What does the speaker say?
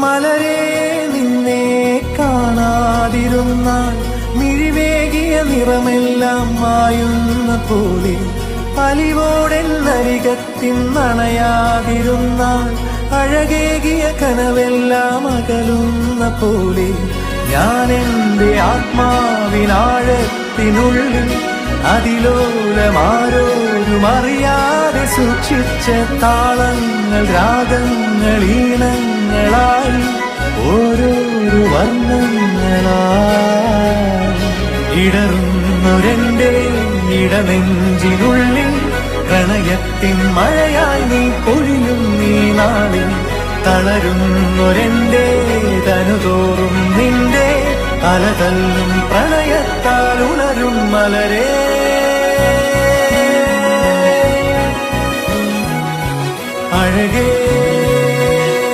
മലരെ നിന്നെ കാണാതിരുന്നാൽ മിഴിവേകിയ നിറമെല്ലാം മായുന്ന പോലെ, അലിവോടെന്നരികത്തിൻ നണയാതിരുന്നാൽ അഴകേകിയ കനവെല്ലാം അകലുന്ന പോലെ, ഞാൻ എന്റെ ആത്മാവിനാഴത്തിനുള്ളിൽ അതിലോലമാരോരും അറിയാതെ സൂക്ഷിച്ച താളങ്ങൾ, രാഗങ്ങൾ, ഈണങ്ങളായി ഓരോരോ വർണ്ണങ്ങളായി ഇടറുന്നൊരെന്റെ ഇടനെഞ്ചിനുള്ളിൽ പ്രണയത്തിൻ മഴയായി നീ പൊഴിയും നീ നാളിൽ. തളരുന്നൊരെന്റെ തനുതോറും നിന്റെ അലതല്ലും പ്രണയത്താൽ ഉണരും മലരേ. അഴകേ